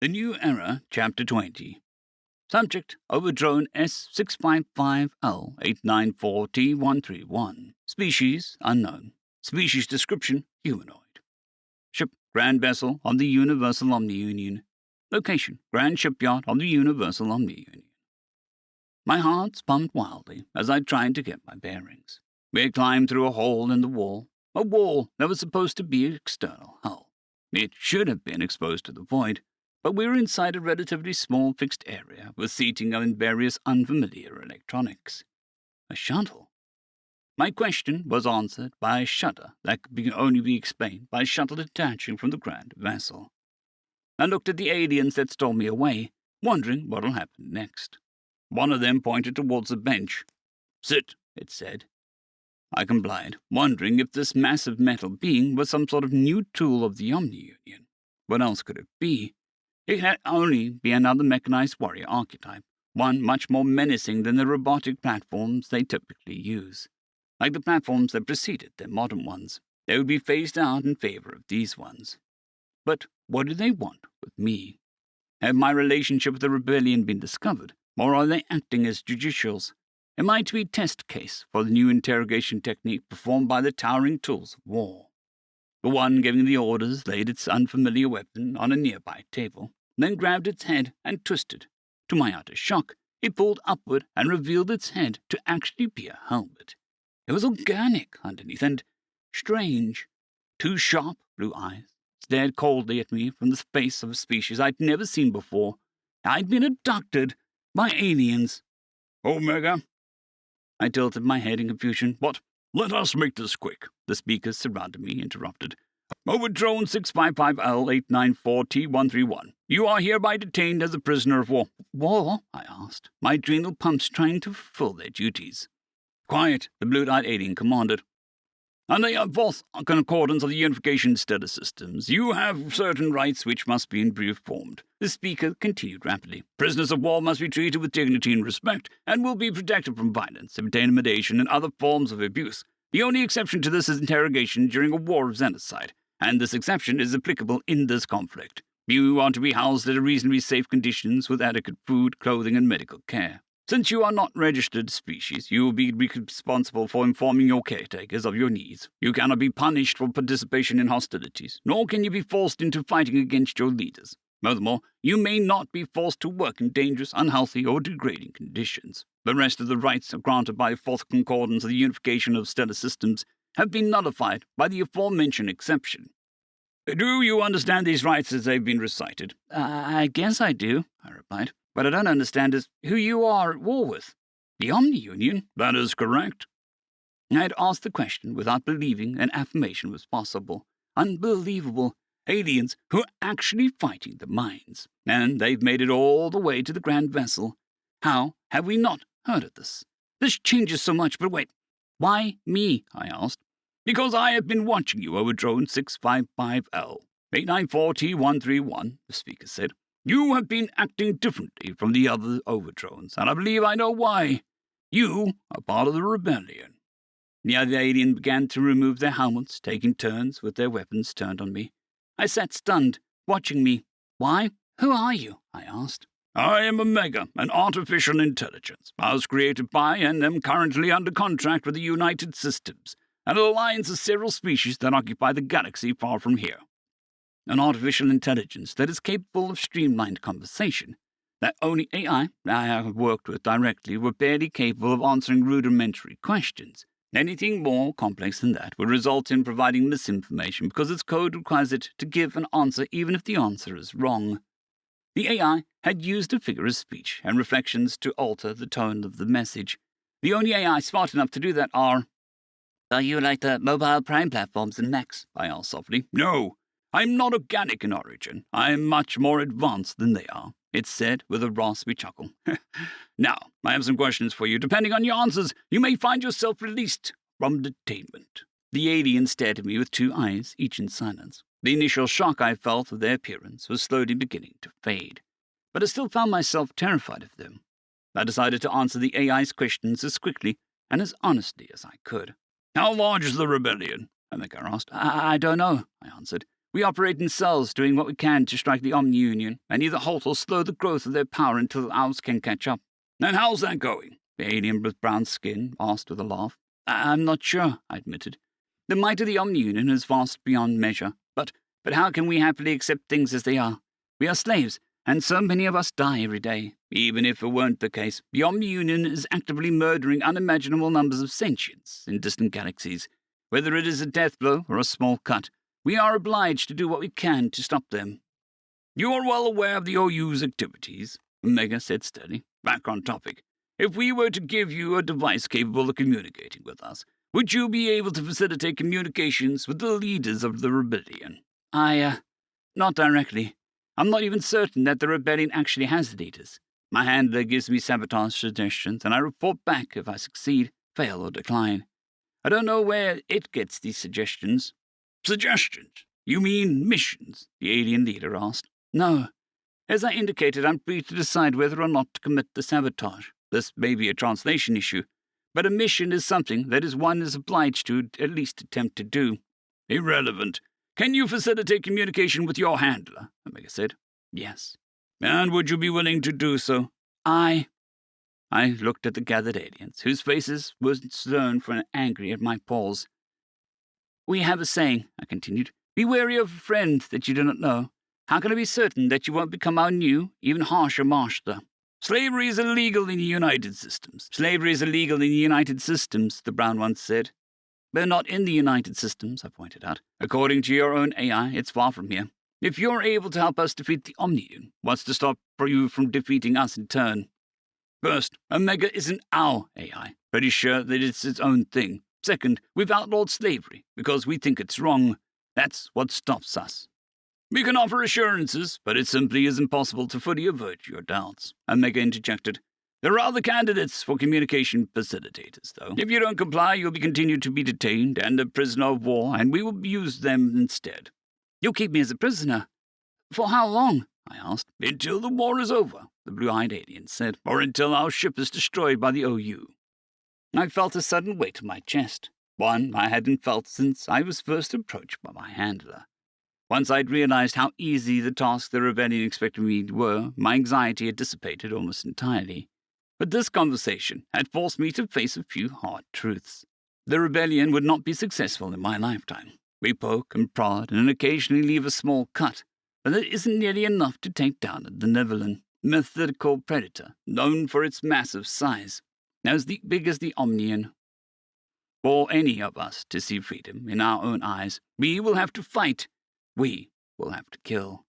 The New Era, Chapter 20. Subject, Overdrone S655L894T131. Species, unknown. Species description, humanoid. Ship, Grand Vessel of the Universal Omni-Union. Location, Grand Shipyard of the Universal Omni-Union. My heart pumped wildly as I tried to get my bearings. We had climbed through a hole in the wall, a wall that was supposed to be external hull. It should have been exposed to the void, but we were inside a relatively small fixed area with seating and various unfamiliar electronics. A shuttle? My question was answered by a shudder that could only be explained by a shuttle detaching from the Grand Vessel. I looked at the aliens that stole me away, wondering what will happen next. One of them pointed towards the bench. "Sit," it said. I complied, wondering if this massive metal being was some sort of new tool of the Omni-Union. What else could it be? It had only be another mechanized warrior archetype, one much more menacing than the robotic platforms they typically use. Like the platforms that preceded their modern ones, they would be phased out in favor of these ones. But what do they want with me? Have my relationship with the rebellion been discovered, or are they acting as judicials? Am I to be test case for the new interrogation technique performed by the towering tools of war? The one giving the orders laid its unfamiliar weapon on a nearby table, then grabbed its head and twisted. To my utter shock, it pulled upward and revealed its head to actually be a helmet. It was organic underneath and strange. Two sharp blue eyes stared coldly at me from the face of a species I'd never seen before. I'd been abducted by aliens. "Omega?" I tilted my head in confusion. "What? Let us make this quick," the speakers surrounding me interrupted. "Overdrone 655L894T131. You are hereby detained as a prisoner of war." "War?" I asked, my adrenal pumps trying to fulfill their duties. "Quiet," the blue-eyed alien commanded. "Under the fourth concordance of the Unification Stellar Systems, you have certain rights which must be informed." The speaker continued rapidly. "Prisoners of war must be treated with dignity and respect, and will be protected from violence, intimidation, and other forms of abuse. The only exception to this is interrogation during a war of genocide, and this exception is applicable in this conflict. You are to be housed at reasonably safe conditions with adequate food, clothing, and medical care. Since you are not registered species, you will be responsible for informing your caretakers of your needs. You cannot be punished for participation in hostilities, nor can you be forced into fighting against your leaders. Furthermore, you may not be forced to work in dangerous, unhealthy, or degrading conditions. The rest of the rights granted by the Fourth Concordance of the Unification of Stellar Systems have been nullified by the aforementioned exception. Do you understand these rights as they've been recited?" I guess I do," I replied. "But I don't understand is who you are at war with." "The Omni-Union?" "That is correct." I had asked the question without believing an affirmation was possible. Unbelievable. Aliens who are actually fighting the mines. And they've made it all the way to the Grand Vessel. How have we not heard of this? This changes so much, but wait. Why me? I asked. "Because I have been watching you, Overdrone 655L894T131, the speaker said. "You have been acting differently from the other Overdrones, and I believe I know why. You are part of the rebellion." The other alien began to remove their helmets, taking turns with their weapons turned on me. I sat stunned, watching me. "Why? Who are you?" I asked. "I am Omega, an artificial intelligence. I was created by and am currently under contract with the United Systems, an alliance of several species that occupy the galaxy far from here. An artificial intelligence that is capable of streamlined conversation. That only AI I have worked with directly were barely capable of answering rudimentary questions. Anything more complex than that would result in providing misinformation because its code requires it to give an answer even if the answer is wrong. The AI had used a figure of speech and reflections to alter the tone of the message. The only AI smart enough to do that are you like the mobile prime platforms and mechs?" I asked softly. "No, I'm not organic in origin. I'm much more advanced than they are," it said with a raspy chuckle. "Now, I have some questions for you. Depending on your answers, you may find yourself released from detainment." The alien stared at me with two eyes, each in silence. The initial shock I felt of their appearance was slowly beginning to fade, but I still found myself terrified of them. I decided to answer the AI's questions as quickly and as honestly as I could. "How large is the rebellion?" Omega asked. I don't know," I answered. We operate in cells, doing what we can to strike the Omni-Union, and either halt or slow the growth of their power until ours can catch up." "And how's that going?" the alien with brown skin asked with a laugh. "I'm not sure," I admitted. "The might of the Omni-Union is vast beyond measure, but how can we happily accept things as they are? We are slaves, and so many of us die every day. Even if it weren't the case, the Omni-Union is actively murdering unimaginable numbers of sentients in distant galaxies. Whether it is a death blow or a small cut, we are obliged to do what we can to stop them." "You are well aware of the OU's activities," Omega said steadily. "Back on topic. If we were to give you a device capable of communicating with us, would you be able to facilitate communications with the leaders of the rebellion?" Not directly. I'm not even certain that the rebellion actually has leaders. My handler gives me sabotage suggestions, and I report back if I succeed, fail, or decline. I don't know where it gets these suggestions." "Suggestions? You mean missions?" the alien leader asked. "No. As I indicated, I'm free to decide whether or not to commit the sabotage. This may be a translation issue, but a mission is something that one is obliged to at least attempt to do." "Irrelevant. Can you facilitate communication with your handler?" Omega said. "Yes." "And would you be willing to do so?" I looked at the gathered aliens, whose faces were stern and angry at my pause. "We have a saying," I continued. "Be wary of a friend that you do not know. How can I be certain that you won't become our new, even harsher master?" "Slavery is illegal in the United Systems." "Slavery is illegal in the United Systems," the brown one said. "But not in the United Systems," I pointed out. "According to your own AI, it's far from here. If you're able to help us defeat the Omnium, what's to stop you from defeating us in turn?" "First, Omega isn't our AI. Pretty sure that it's its own thing. Second, we've outlawed slavery because we think it's wrong. That's what stops us." "We can offer assurances, but it simply is impossible to fully avert your doubts," Omega interjected. "There are other candidates for communication facilitators, though. If you don't comply, you'll be continued to be detained and a prisoner of war, and we will use them instead." "You'll keep me as a prisoner? For how long?" I asked. "Until the war is over," the blue-eyed alien said, "or until our ship is destroyed by the OU." I felt a sudden weight on my chest, one I hadn't felt since I was first approached by my handler. Once I'd realized how easy the tasks the rebellion expected me were, my anxiety had dissipated almost entirely. But this conversation had forced me to face a few hard truths. The rebellion would not be successful in my lifetime. We poke and prod and occasionally leave a small cut, but that isn't nearly enough to take down a benevolent, methodical predator known for its massive size, as big as the Omnian. For any of us to see freedom in our own eyes, we will have to fight. We will have to kill.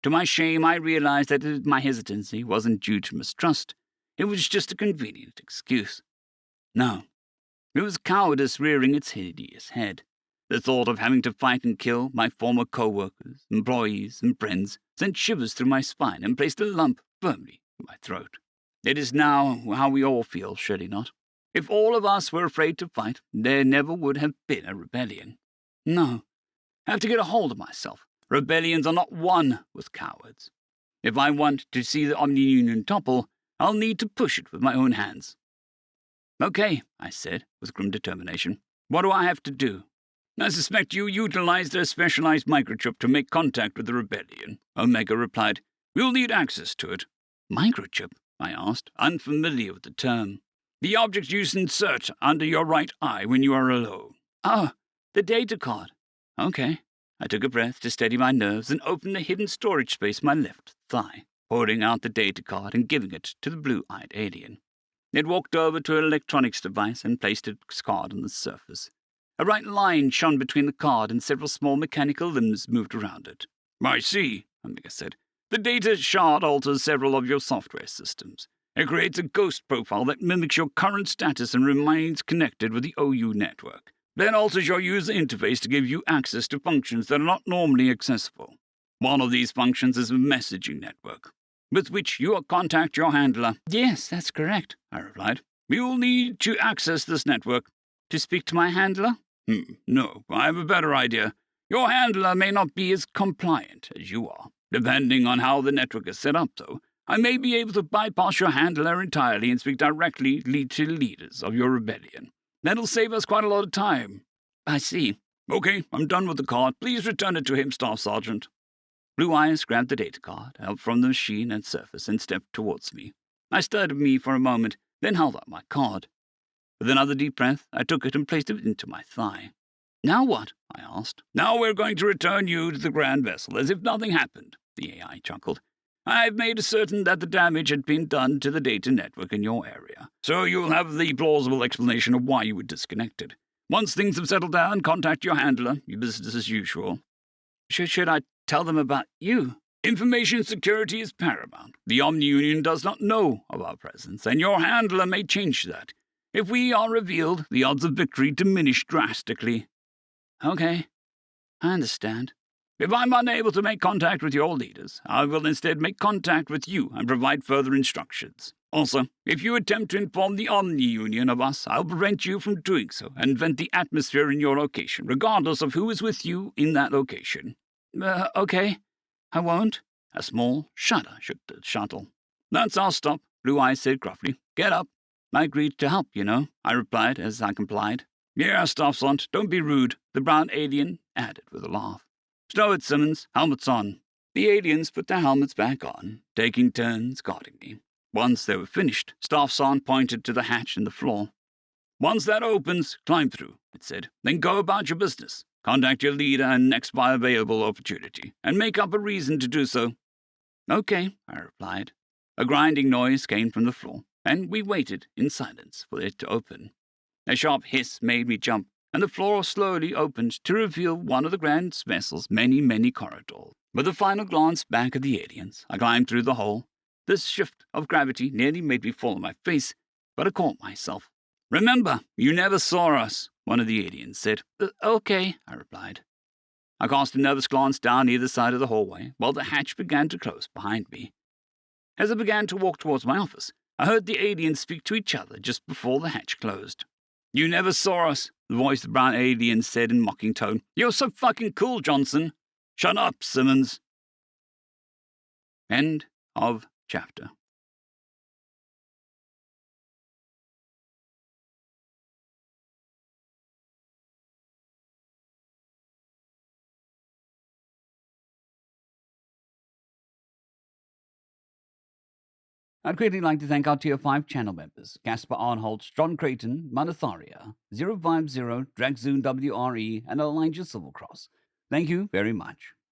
To my shame, I realized that my hesitancy wasn't due to mistrust. It was just a convenient excuse. No, it was cowardice rearing its hideous head. The thought of having to fight and kill my former co-workers, employees, and friends sent shivers through my spine and placed a lump firmly in my throat. It is now how we all feel, surely not? If all of us were afraid to fight, there never would have been a rebellion. No. I have to get a hold of myself. Rebellions are not won with cowards. If I want to see the Omni-Union topple, I'll need to push it with my own hands. "Okay," I said, with grim determination. "What do I have to do?" "I suspect you utilized a specialized microchip to make contact with the rebellion," Omega replied. "You'll need access to it." "Microchip?" I asked, unfamiliar with the term. "The object you insert under your right eye when you are alone." "Oh, the data card. Okay." I took a breath to steady my nerves and opened a hidden storage space in my left thigh, holding out the data card and giving it to the blue-eyed alien. It walked over to an electronics device and placed its card on the surface. A bright line shone between the card and several small mechanical limbs moved around it. "I see," Omega said. "The data shard alters several of your software systems. It creates a ghost profile that mimics your current status and remains connected with the OU network. Then alters your user interface to give you access to functions that are not normally accessible. One of these functions is a messaging network, with which you contact your handler." "Yes, that's correct," I replied. "You'll need to access this network." "To speak to my handler?" No, I have a better idea. Your handler may not be as compliant as you are. Depending on how the network is set up, though, I may be able to bypass your handler entirely and speak directly to leaders of your rebellion. That'll save us quite a lot of time." "I see. Okay, I'm done with the card. Please return it to him, Staff Sergeant. Blue Eyes grabbed the data card out from the machine and surface and stepped towards me. I stared at me for a moment, then held up my card. With another deep breath, I took it and placed it into my thigh. Now what? I asked. Now we're going to return you to the Grand Vessel as if nothing happened, the AI chuckled. I've made certain that the damage had been done to the data network in your area, so you'll have the plausible explanation of why you were disconnected. Once things have settled down, contact your handler, your business as usual. Should I tell them about you? Information security is paramount. The Omni-Union does not know of our presence, and your handler may change that. If we are revealed, the odds of victory diminish drastically. Okay, I understand. If I'm unable to make contact with your leaders, I will instead make contact with you and provide further instructions. Also, if you attempt to inform the Omni-Union of us, I'll prevent you from doing so and vent the atmosphere in your location, regardless of who is with you in that location. Okay, I won't. A small shudder shook the shuttle. That's our stop, Blue Eyes said gruffly. Get up. I agreed to help, I replied as I complied. Yeah, Staff Sergeant, don't be rude, the brown alien added with a laugh. Stow it, Simmons. Helmets on. The aliens put their helmets back on, taking turns guarding me. Once they were finished, Staff Sergeant pointed to the hatch in the floor. Once that opens, climb through, it said. Then go about your business. Contact your leader and next available opportunity, and make up a reason to do so. Okay, I replied. A grinding noise came from the floor, and we waited in silence for it to open. A sharp hiss made me jump, and the floor slowly opened to reveal one of the Grand Vessel's many corridors. With a final glance back at the aliens, I climbed through the hole. This shift of gravity nearly made me fall on my face, but I caught myself. Remember, you never saw us, one of the aliens said. Okay, I replied. I cast a nervous glance down either side of the hallway, while the hatch began to close behind me. As I began to walk towards my office, I heard the aliens speak to each other just before the hatch closed. You never saw us, the voice of the brown alien said in mocking tone. You're so fucking cool, Johnson. Shut up, Simmons. End of chapter. I'd greatly like to thank our Tier 5 channel members, Caspar Arnholtz, John Creighton, Manatharia, 050, Dragzoon WRE, and Elijah Silvercross. Thank you very much.